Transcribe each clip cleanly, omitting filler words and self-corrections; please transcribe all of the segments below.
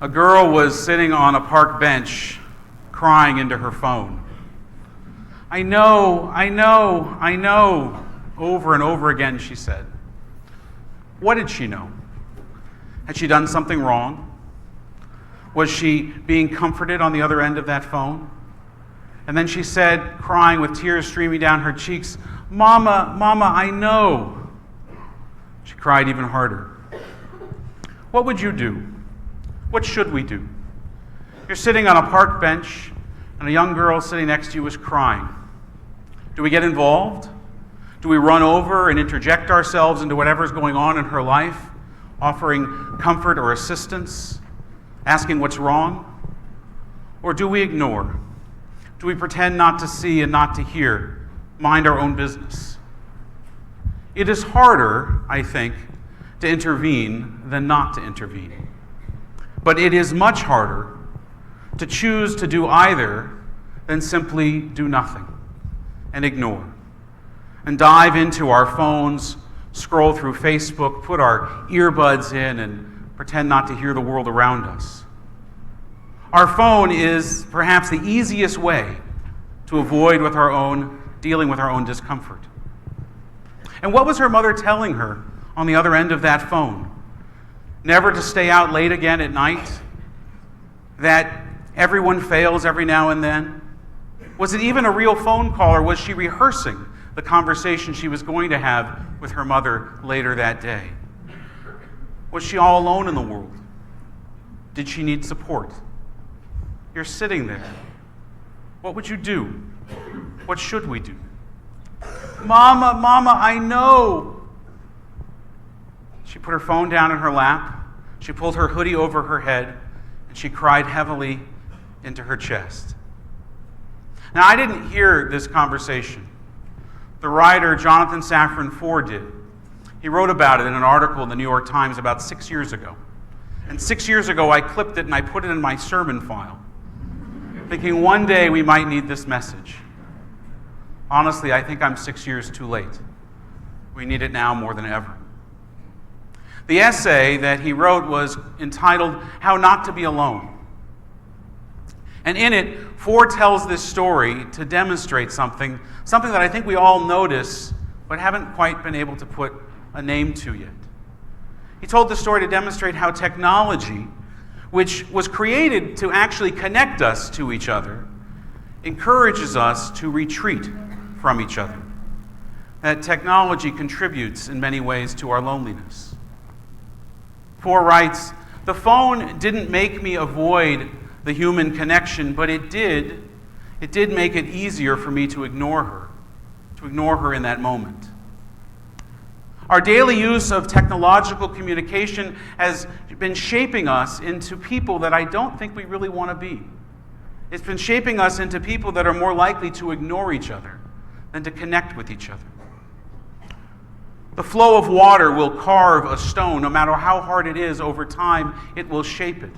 A girl was sitting on a park bench crying into her phone. I know, over and over again, she said. What did she know? Had she done something wrong? Was she being comforted on the other end of that phone? And then she said, crying with tears streaming down her cheeks, Mama, I know. She cried even harder. What would you do? What should we do? You're sitting on a park bench, and a young girl sitting next to you is crying. Do we get involved? Do we run over and interject ourselves into whatever's going on in her life, offering comfort or assistance, asking what's wrong? Or do we ignore? Do we pretend not to see and not to hear, mind our own business? It is harder, I think, to intervene than not to intervene. But it is much harder to choose to do either than simply do nothing and ignore and dive into our phones, scroll through Facebook, put our earbuds in, and pretend not to hear the world around us. Our phone is perhaps the easiest way to avoid dealing with our own discomfort. And what was her mother telling her on the other end of that phone? Never to stay out late again at night? That everyone fails every now and then? Was it even a real phone call, or was she rehearsing the conversation she was going to have with her mother later that day? Was she all alone in the world? Did she need support? You're sitting there. What would you do? What should we do? Mama, I know. She put her phone down in her lap. She pulled her hoodie over her head, and she cried heavily into her chest. Now, I didn't hear this conversation. The writer Jonathan Safran Foer did. He wrote about it in an article in the New York Times about 6 years ago. And 6 years ago, I clipped it and I put it in my sermon file, thinking one day we might need this message. Honestly, I think I'm 6 years too late. We need it now more than ever. The essay that he wrote was entitled, How Not to Be Alone. And in it, Foer tells this story to demonstrate something that I think we all notice, but haven't quite been able to put a name to yet. He told the story to demonstrate how technology, which was created to actually connect us to each other, encourages us to retreat from each other. That technology contributes in many ways to our loneliness. Foer writes, the phone didn't make me avoid the human connection, but it did make it easier for me to ignore her in that moment. Our daily use of technological communication has been shaping us into people that I don't think we really want to be. It's been shaping us into people that are more likely to ignore each other than to connect with each other. The flow of water will carve a stone. No matter how hard it is, over time, it will shape it.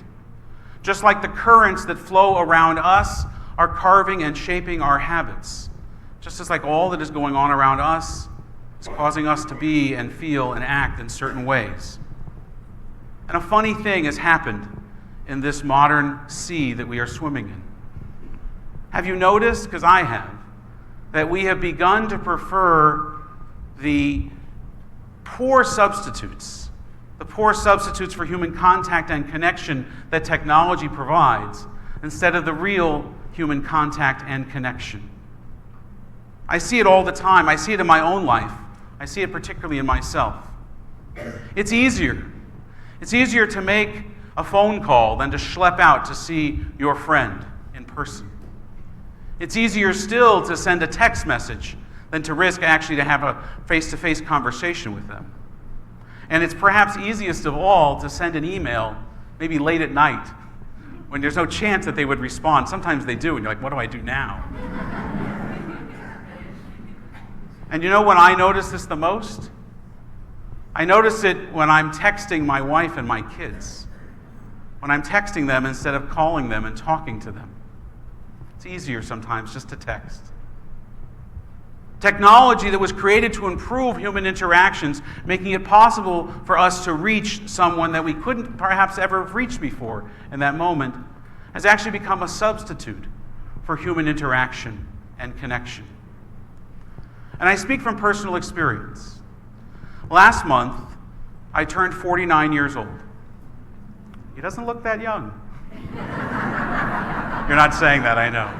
Just like the currents that flow around us are carving and shaping our habits. Just as like all that is going on around us is causing us to be and feel and act in certain ways. And a funny thing has happened in this modern sea that we are swimming in. Have you noticed, because I have, that we have begun to prefer the poor substitutes for human contact and connection that technology provides, instead of the real human contact and connection. I see it all the time. I see it in my own life. I see it particularly in myself. It's easier. It's easier to make a phone call than to schlep out to see your friend in person. It's easier still to send a text message than to risk actually to have a face-to-face conversation with them. And it's perhaps easiest of all to send an email, maybe late at night, when there's no chance that they would respond. Sometimes they do, and you're like, what do I do now? And you know when I notice this the most? I notice it when I'm texting my wife and my kids. When I'm texting them instead of calling them and talking to them. It's easier sometimes just to text. Technology that was created to improve human interactions, making it possible for us to reach someone that we couldn't perhaps ever have reached before in that moment, has actually become a substitute for human interaction and connection. And I speak from personal experience. Last month, I turned 49 years old. He doesn't look that young. You're not saying that, I know.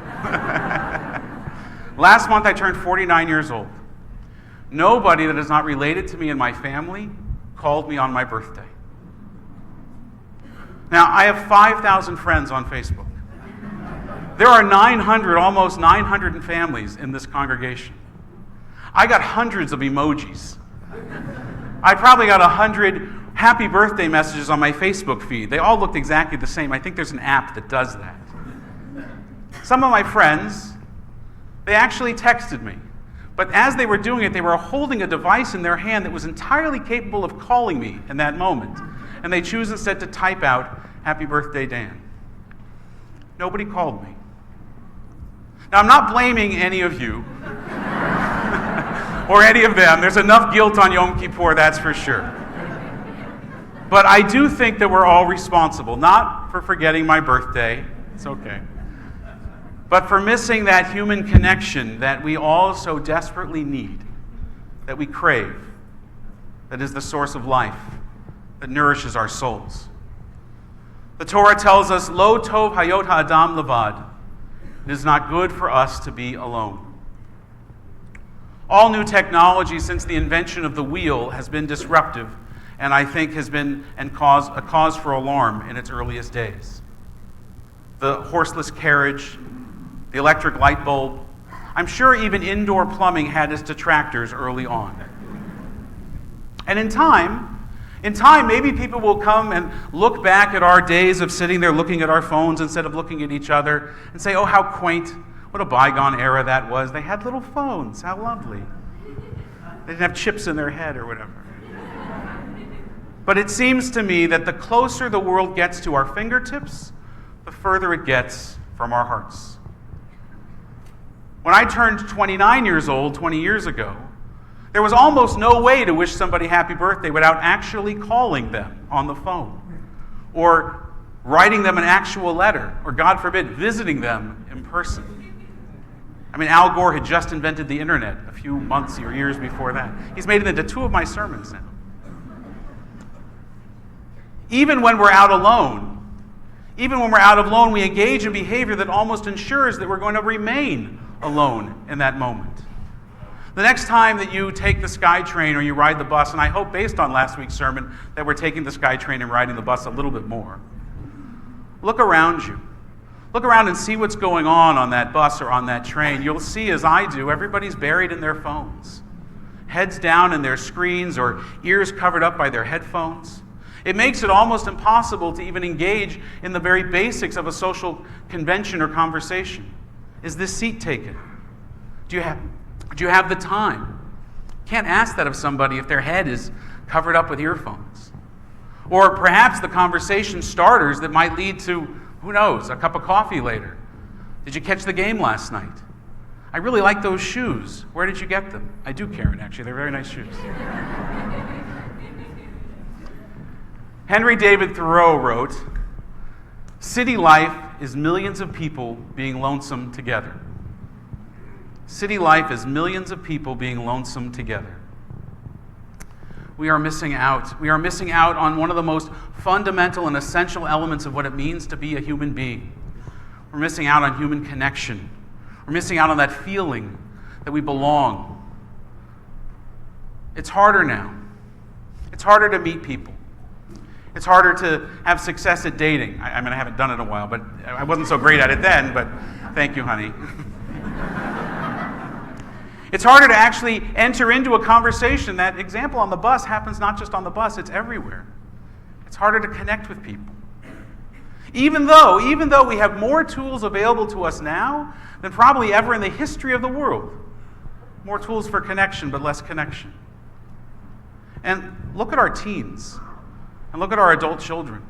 Last month, I turned 49 years old. Nobody that is not related to me and my family called me on my birthday. Now, I have 5,000 friends on Facebook. There are 900, almost 900 families in this congregation. I got hundreds of emojis. I probably got 100 happy birthday messages on my Facebook feed. They all looked exactly the same. I think there's an app that does that. Some of my friends, they actually texted me. But as they were doing it, they were holding a device in their hand that was entirely capable of calling me in that moment. And they choose instead to type out, "Happy birthday, Dan." Nobody called me. Now, I'm not blaming any of you or any of them. There's enough guilt on Yom Kippur, that's for sure. But I do think that we're all responsible, not for forgetting my birthday, it's okay, but for missing that human connection that we all so desperately need, that we crave, that is the source of life, that nourishes our souls. The Torah tells us, "Lo tov hayot ha'adam levad." It is not good for us to be alone. All new technology since the invention of the wheel has been disruptive, and I think has been a cause for alarm in its earliest days. The horseless carriage, the electric light bulb, I'm sure even indoor plumbing had its detractors early on. And in time, maybe people will come and look back at our days of sitting there looking at our phones instead of looking at each other and say, "Oh, how quaint. What a bygone era that was. They had little phones. How lovely. They didn't have chips in their head or whatever." But it seems to me that the closer the world gets to our fingertips, the further it gets from our hearts. When I turned 29 years old 20 years ago, there was almost no way to wish somebody happy birthday without actually calling them on the phone or writing them an actual letter or, God forbid, visiting them in person. I mean, Al Gore had just invented the internet a few months or years before that. He's made it into 2 of my sermons now. Even when we're out alone, we engage in behavior that almost ensures that we're going to remain alone in that moment. The next time that you take the SkyTrain or you ride the bus, and I hope based on last week's sermon that we're taking the SkyTrain and riding the bus a little bit more, look around you. Look around and see what's going on that bus or on that train. You'll see, as I do, everybody's buried in their phones. Heads down in their screens or ears covered up by their headphones. It makes it almost impossible to even engage in the very basics of a social convention or conversation. Is this seat taken? Do you have the time? Can't ask that of somebody if their head is covered up with earphones. Or perhaps the conversation starters that might lead to, who knows, a cup of coffee later. Did you catch the game last night? I really like those shoes. Where did you get them? I do, Karen, actually. They're very nice shoes. Henry David Thoreau wrote, "City life is millions of people being lonesome together." City life is millions of people being lonesome together. We are missing out. We are missing out on one of the most fundamental and essential elements of what it means to be a human being. We're missing out on human connection. We're missing out on that feeling that we belong. It's harder now. It's harder to meet people. It's harder to have success at dating. I mean, I haven't done it in a while, but I wasn't so great at it then, but thank you, honey. It's harder to actually enter into a conversation. That example on the bus happens not just on the bus, it's everywhere. It's harder to connect with people. Even though we have more tools available to us now than probably ever in the history of the world. More tools for connection, but less connection. And look at our teens. And look at our adult children.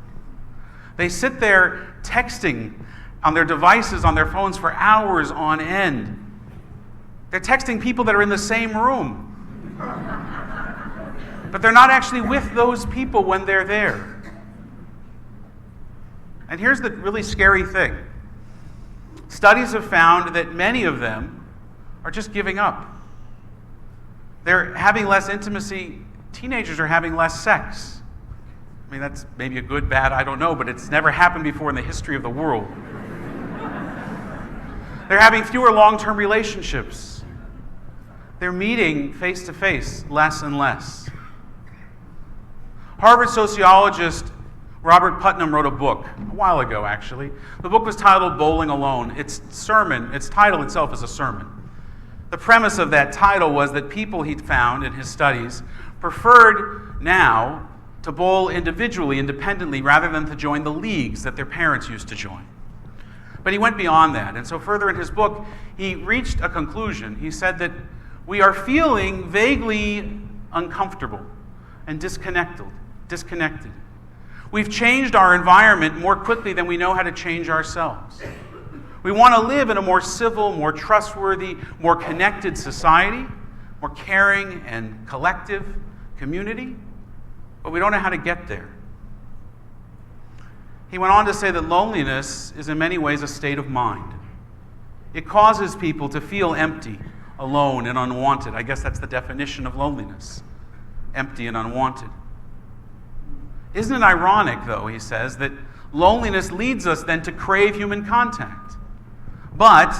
They sit there texting on their devices, on their phones for hours on end. They're texting people that are in the same room. But they're not actually with those people when they're there. And here's the really scary thing. Studies have found that many of them are just giving up. They're having less intimacy. Teenagers are having less sex. I mean, that's maybe a good, bad, I don't know, but it's never happened before in the history of the world. They're having fewer long-term relationships. They're meeting face-to-face less and less. Harvard sociologist Robert Putnam wrote a book, a while ago actually. The book was titled Bowling Alone. Its title itself is a sermon. The premise of that title was that people he'd found in his studies preferred now to bowl individually, independently, rather than to join the leagues that their parents used to join. But he went beyond that. And so further in his book, he reached a conclusion. He said that we are feeling vaguely uncomfortable and disconnected. We've changed our environment more quickly than we know how to change ourselves. We want to live in a more civil, more trustworthy, more connected society, more caring and collective community, but we don't know how to get there. He went on to say that loneliness is in many ways a state of mind. It causes people to feel empty, alone, and unwanted. I guess that's the definition of loneliness, empty and unwanted. Isn't it ironic, though, he says, that loneliness leads us then to crave human contact? But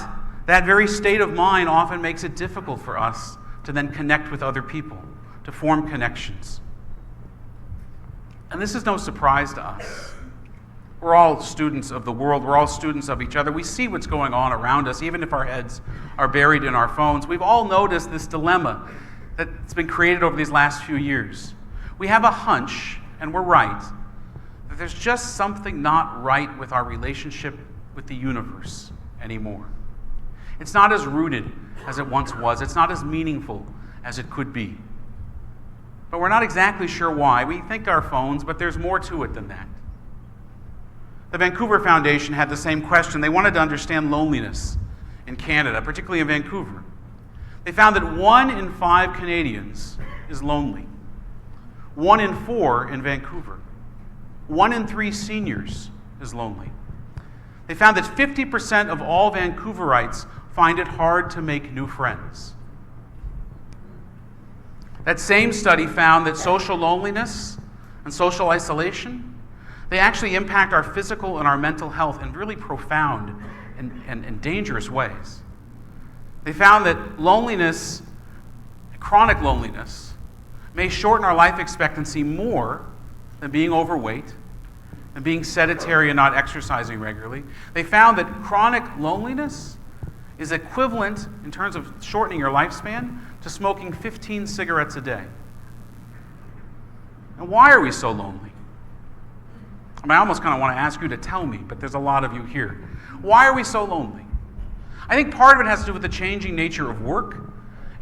that very state of mind often makes it difficult for us to then connect with other people, to form connections. And this is no surprise to us. We're all students of the world. We're all students of each other. We see what's going on around us, even if our heads are buried in our phones. We've all noticed this dilemma that's been created over these last few years. We have a hunch, and we're right, that there's just something not right with our relationship with the universe anymore. It's not as rooted as it once was. It's not as meaningful as it could be. But we're not exactly sure why. We think our phones, but there's more to it than that. The Vancouver Foundation had the same question. They wanted to understand loneliness in Canada, particularly in Vancouver. They found that 1 in 5 Canadians is lonely. 1 in 4 in Vancouver. 1 in 3 seniors is lonely. They found that 50% of all Vancouverites find it hard to make new friends. That same study found that social loneliness and social isolation, they actually impact our physical and our mental health in really profound and dangerous ways. They found that loneliness, chronic loneliness, may shorten our life expectancy more than being overweight and being sedentary and not exercising regularly. They found that chronic loneliness is equivalent, in terms of shortening your lifespan, to smoking 15 cigarettes a day. And why are we so lonely? I mean, I almost kind of want to ask you to tell me, but there's a lot of you here. Why are we so lonely? I think part of it has to do with the changing nature of work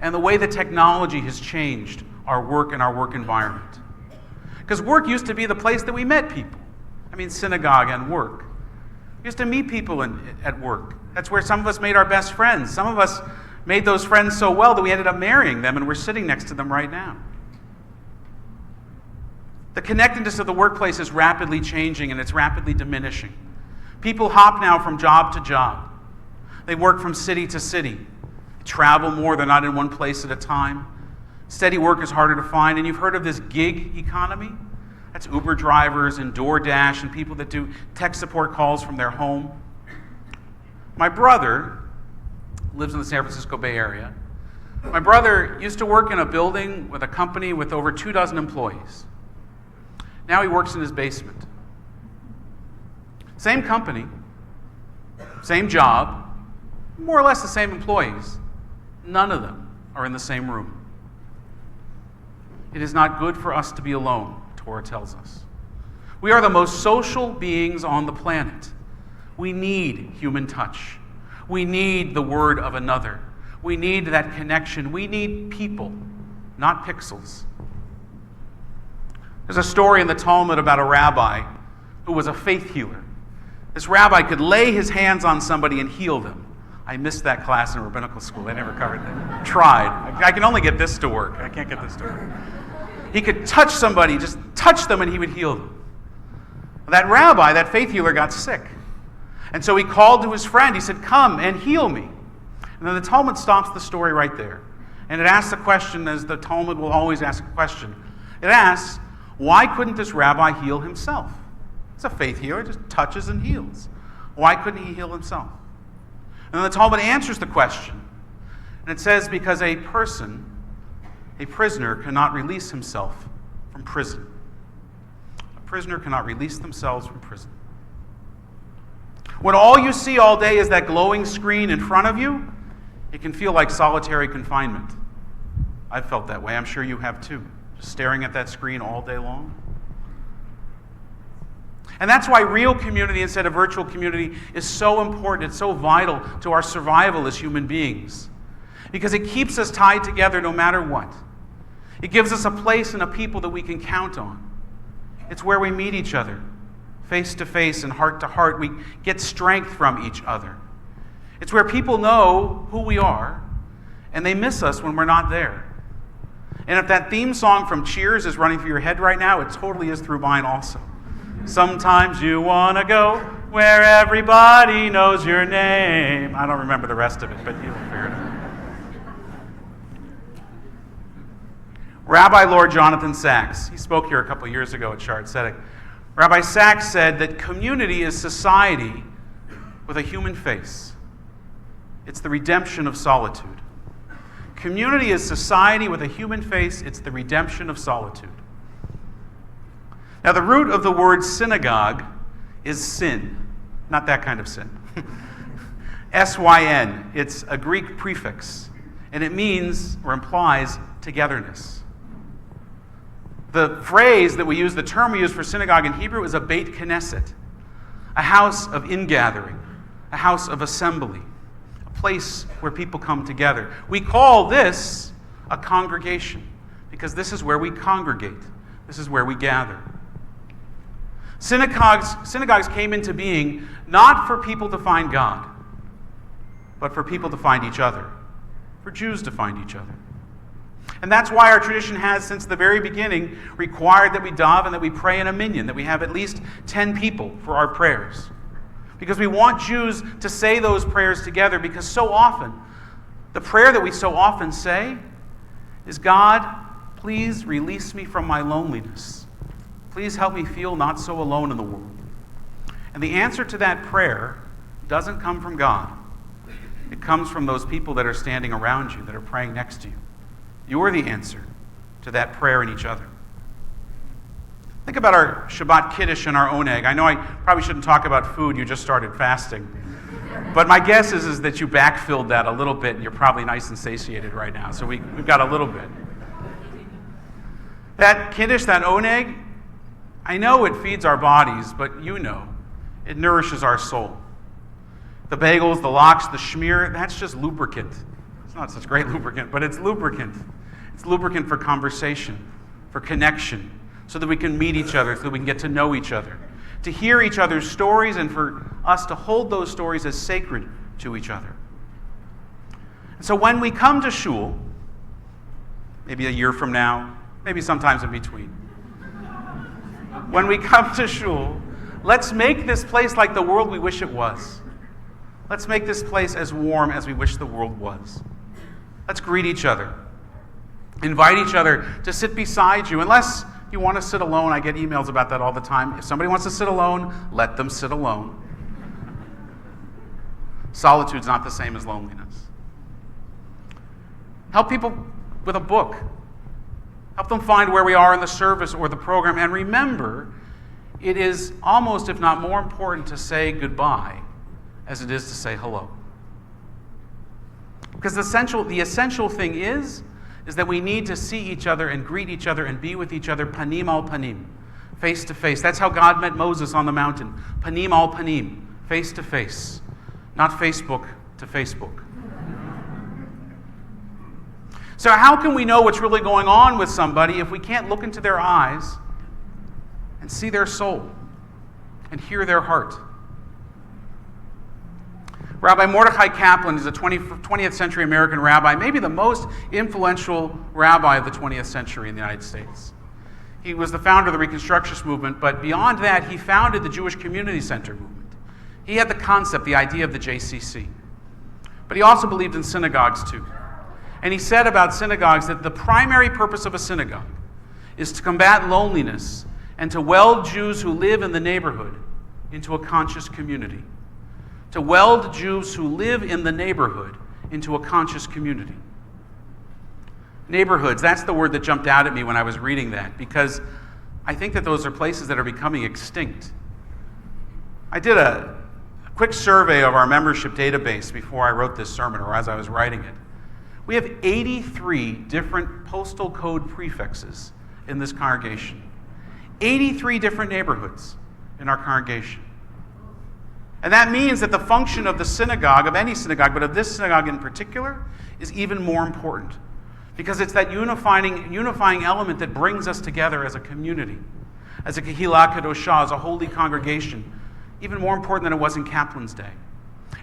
and the way that technology has changed our work and our work environment. Because work used to be the place that we met people. I mean, synagogue and work. We used to meet people at work. That's where some of us made our best friends. Some of us made those friends so well that we ended up marrying them, and we're sitting next to them right now. The connectedness of the workplace is rapidly changing, and it's rapidly diminishing. People hop now from job to job. They work from city to city. They travel more. They're not in one place at a time. Steady work is harder to find, and you've heard of this gig economy? That's Uber drivers and DoorDash and people that do tech support calls from their home. My brother lives in the San Francisco Bay Area. My brother used to work in a building with a company with over 24 employees. Now he works in his basement. Same company, same job, more or less the same employees. None of them are in the same room. It is not good for us to be alone, Torah tells us. We are the most social beings on the planet. We need human touch. We need the word of another. We need that connection. We need people, not pixels. There's a story in the Talmud about a rabbi who was a faith healer. This rabbi could lay his hands on somebody and heal them. I missed that class in rabbinical school. I never covered that. Tried. I can only get this to work. I can't get this to work. He could touch somebody, just touch them, and he would heal them. That rabbi, that faith healer, got sick. And so he called to his friend. He said, come and heal me. And then the Talmud stops the story right there. And it asks the question, as the Talmud will always ask a question. It asks, why couldn't this rabbi heal himself? It's a faith healer, just touches and heals. Why couldn't he heal himself? And then the Talmud answers the question. And it says, because a prisoner, cannot release himself from prison. A prisoner cannot release themselves from prison. When all you see all day is that glowing screen in front of you, it can feel like solitary confinement. I've felt that way. I'm sure you have too. Just staring at that screen all day long. And that's why real community instead of virtual community is so important. It's so vital to our survival as human beings. Because it keeps us tied together no matter what. It gives us a place and a people that we can count on. It's where we meet each other, face to face and heart to heart. We get strength from each other. It's where people know who we are, and they miss us when we're not there. And if that theme song from Cheers is running through your head right now, it totally is through mine also. Sometimes you want to go where everybody knows your name. I don't remember the rest of it, but you'll figure it out. Rabbi Lord Jonathan Sacks, he spoke here a couple years ago at Shar Tzedek. Rabbi Sacks said that community is society with a human face. It's the redemption of solitude. Community is society with a human face. It's the redemption of solitude. Now, the root of the word synagogue is sin. Not that kind of sin. S-Y-N. It's a Greek prefix. And it means or implies togetherness. The phrase that we use, the term we use for synagogue in Hebrew is a Beit Knesset. A house of ingathering. A house of assembly. Place where people come together. We call this a congregation because this is where we congregate. This is where we gather. Synagogues came into being not for people to find God, but for people to find each other, for Jews to find each other. And that's why our tradition has, since the very beginning, required that we daven and that we pray in a minyan, that we have at least 10 people for our prayers. Because we want Jews to say those prayers together, because so often, the prayer that we so often say is, God, please release me from my loneliness. Please help me feel not so alone in the world. And the answer to that prayer doesn't come from God. It comes from those people that are standing around you, that are praying next to you. You're the answer to that prayer in each other. Think about our Shabbat Kiddush and our oneg. I know I probably shouldn't talk about food. You just started fasting. But my guess is that you backfilled that a little bit, and you're probably nice and satiated right now. So we've got a little bit. That Kiddush, that oneg, I know it feeds our bodies, but you know, it nourishes our soul. The bagels, the lox, the schmear, that's just lubricant. It's not such great lubricant, but it's lubricant. It's lubricant for conversation, for connection, so that we can meet each other, so that we can get to know each other, to hear each other's stories, and for us to hold those stories as sacred to each other. And so when we come to shul, maybe a year from now, maybe sometimes in between, when we come to shul, let's make this place like the world we wish it was. Let's make this place as warm as we wish the world was. Let's greet each other. Invite each other to sit beside you, unless you want to sit alone. I get emails about that all the time. If somebody wants to sit alone, let them sit alone. Solitude's not the same as loneliness. Help people with a book. Help them find where we are in the service or the program. And remember, it is almost, if not more important, to say goodbye as it is to say hello. Because the essential thing is that we need to see each other and greet each other and be with each other panim al panim, face to face. That's how God met Moses on the mountain. Panim al panim, face to face, not Facebook to Facebook. So how can we know what's really going on with somebody if we can't look into their eyes and see their soul and hear their heart? Rabbi Mordechai Kaplan is a 20th century American rabbi, maybe the most influential rabbi of the 20th century in the United States. He was the founder of the Reconstructionist movement, but beyond that, he founded the Jewish Community Center movement. He had the concept, the idea of the JCC. But he also believed in synagogues too. And he said about synagogues that the primary purpose of a synagogue is to combat loneliness and to weld Jews who live in the neighborhood into a conscious community. To weld Jews who live in the neighborhood into a conscious community. Neighborhoods, that's the word that jumped out at me when I was reading that, because I think that those are places that are becoming extinct. I did a quick survey of our membership database before I wrote this sermon, or as I was writing it. We have 83 different postal code prefixes in this congregation. 83 different neighborhoods in our congregation. And that means that the function of the synagogue, of any synagogue, but of this synagogue in particular, is even more important. Because it's that unifying element that brings us together as a community, as a Kehillah Kadoshah, as a holy congregation, even more important than it was in Kaplan's day.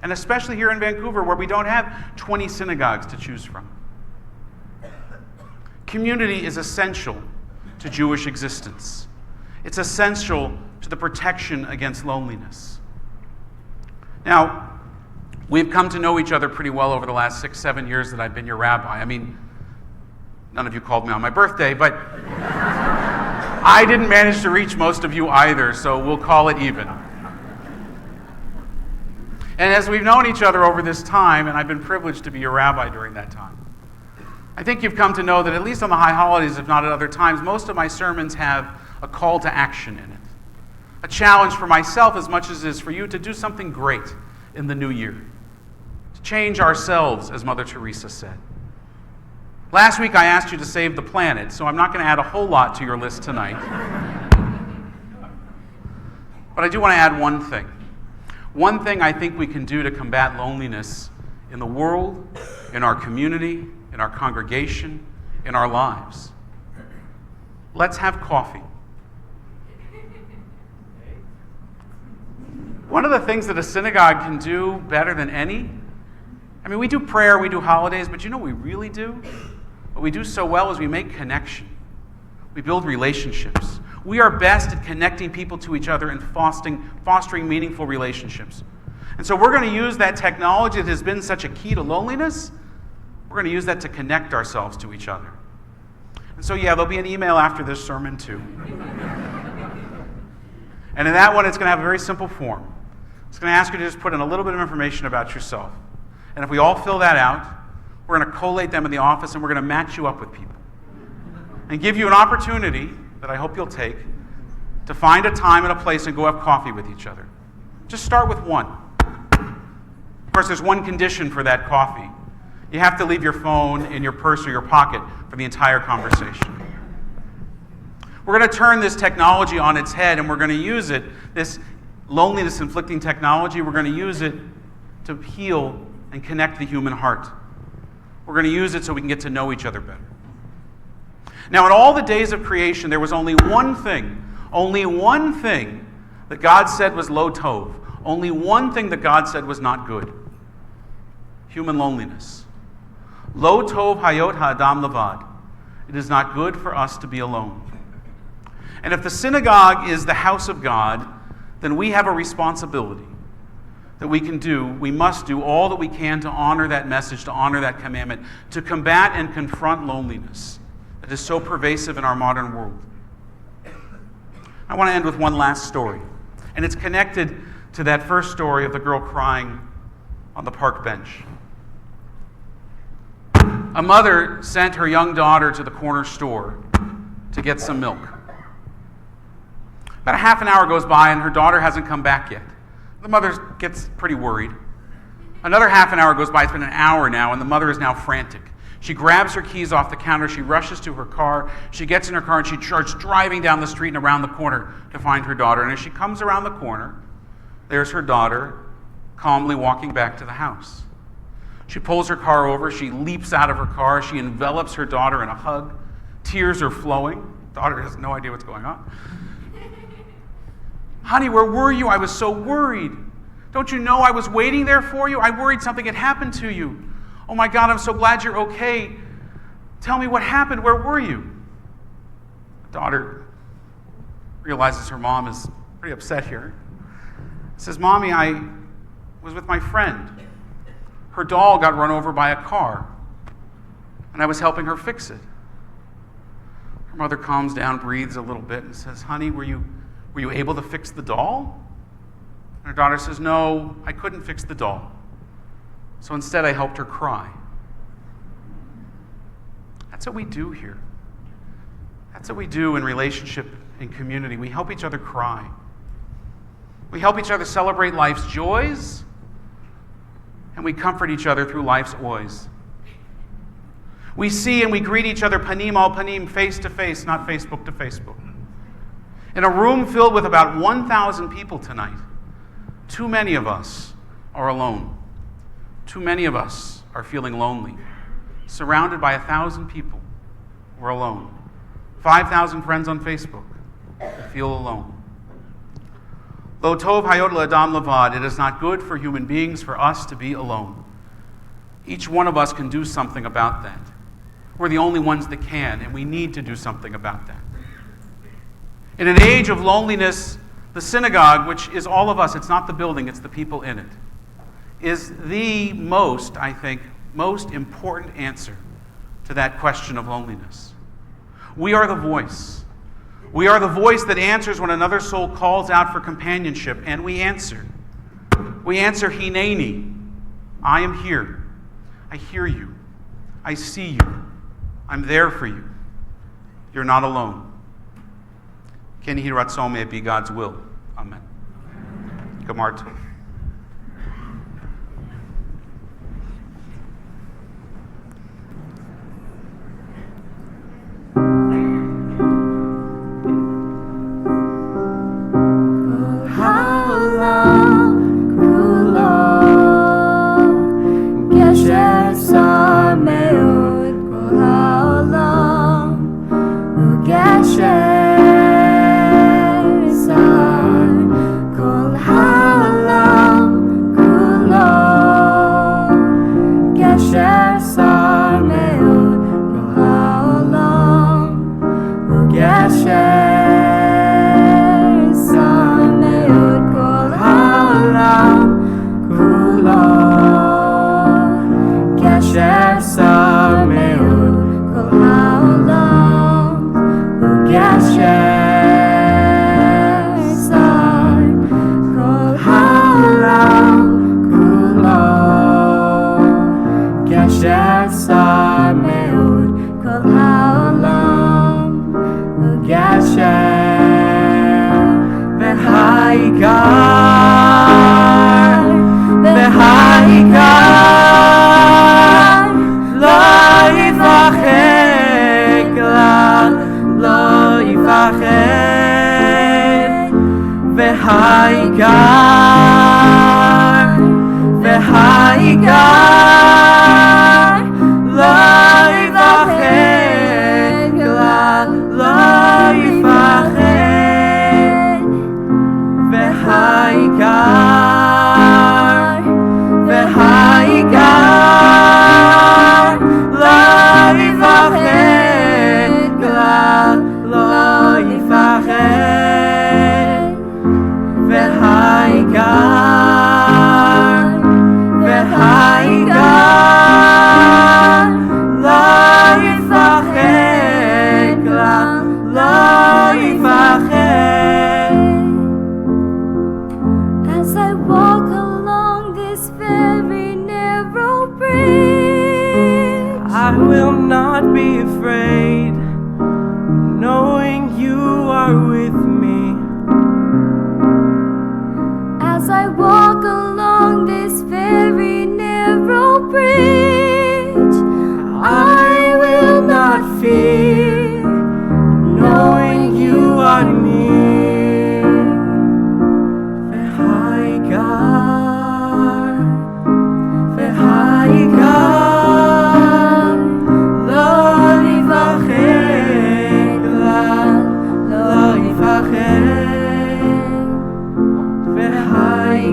And especially here in Vancouver, where we don't have 20 synagogues to choose from. Community is essential to Jewish existence. It's essential to the protection against loneliness. Now, we've come to know each other pretty well over the last 6-7 years that I've been your rabbi. I mean, none of you called me on my birthday, but I didn't manage to reach most of you either, so we'll call it even. And as we've known each other over this time, and I've been privileged to be your rabbi during that time, I think you've come to know that at least on the high holidays, if not at other times, most of my sermons have a call to action in it. A challenge for myself as much as it is for you to do something great in the new year. To change ourselves, as Mother Teresa said. Last week I asked you to save the planet, so I'm not going to add a whole lot to your list tonight. But I do want to add one thing. One thing I think we can do to combat loneliness in the world, in our community, in our congregation, in our lives. Let's have coffee. One of the things that a synagogue can do better than any, I mean, we do prayer, we do holidays, but you know what we really do? What we do so well is we make connection. We build relationships. We are best at connecting people to each other and fostering meaningful relationships. And so we're going to use that technology that has been such a key to loneliness. We're going to use that to connect ourselves to each other. And so, yeah, there'll be an email after this sermon, too. And in that one, it's going to have a very simple form. It's going to ask you to just put in a little bit of information about yourself. And if we all fill that out, we're going to collate them in the office and we're going to match you up with people. And give you an opportunity, that I hope you'll take, to find a time and a place and go have coffee with each other. Just start with one. Of course, there's one condition for that coffee. You have to leave your phone in your purse or your pocket for the entire conversation. We're going to turn this technology on its head and we're going to use it, this loneliness-inflicting technology, we're going to use it to heal and connect the human heart. We're going to use it so we can get to know each other better. Now, in all the days of creation, there was only one thing that God said was lo tov. Only one thing that God said was not good. Human loneliness. Lo tov hayot ha'adam levad. It is not good for us to be alone. And if the synagogue is the house of God, then we have a responsibility that we must do all that we can to honor that message, to honor that commandment, to combat and confront loneliness that is so pervasive in our modern world. I want to end with one last story, and it's connected to that first story of the girl crying on the park bench. A mother sent her young daughter to the corner store to get some milk. About a half an hour goes by and her daughter hasn't come back yet. The mother gets pretty worried. Another half an hour goes by, it's been an hour now, and the mother is now frantic. She grabs her keys off the counter, she rushes to her car, she gets in her car and she starts driving down the street and around the corner to find her daughter. And as she comes around the corner, there's her daughter calmly walking back to the house. She pulls her car over, she leaps out of her car, she envelops her daughter in a hug. Tears are flowing. Daughter has no idea what's going on. Honey, where were you? I was so worried. Don't you know I was waiting there for you? I worried something had happened to you. Oh my God, I'm so glad you're okay. Tell me what happened. Where were you? The daughter realizes her mom is pretty upset here. Says, Mommy, I was with my friend. Her doll got run over by a car, and I was helping her fix it. Her mother calms down, breathes a little bit, and says, Honey, were you able to fix the doll? And her daughter says, No, I couldn't fix the doll. So instead, I helped her cry. That's what we do here. That's what we do in relationship and community. We help each other cry. We help each other celebrate life's joys, and we comfort each other through life's oys. We see and we greet each other panim al panim, face to face, not Facebook to Facebook. In a room filled with about 1,000 people tonight, too many of us are alone. Too many of us are feeling lonely. Surrounded by 1,000 people, we're alone. 5,000 friends on Facebook, we feel alone. Lo tov hayot la'adam levad. It is not good for human beings for us to be alone. Each one of us can do something about that. We're the only ones that can, and we need to do something about that. In an age of loneliness, the synagogue, which is all of us, it's not the building, it's the people in it, is the most, I think, most important answer to that question of loneliness. We are the voice. We are the voice that answers when another soul calls out for companionship, and we answer. We answer, Hineni, I am here. I hear you. I see you. I'm there for you. You're not alone. Ken Yehi Ratzon, may it be God's will. Amen. Gemar Tov.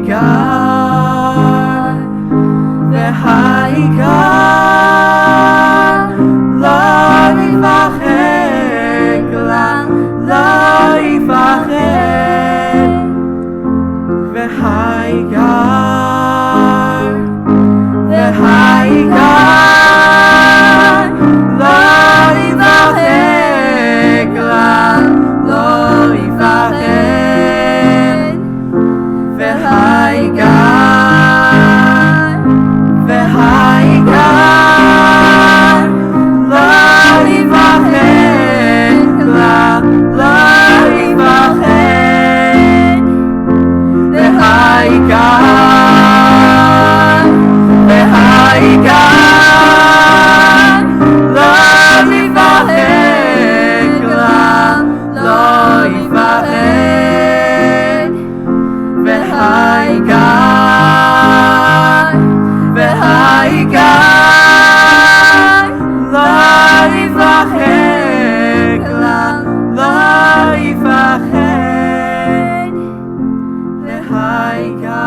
God. God.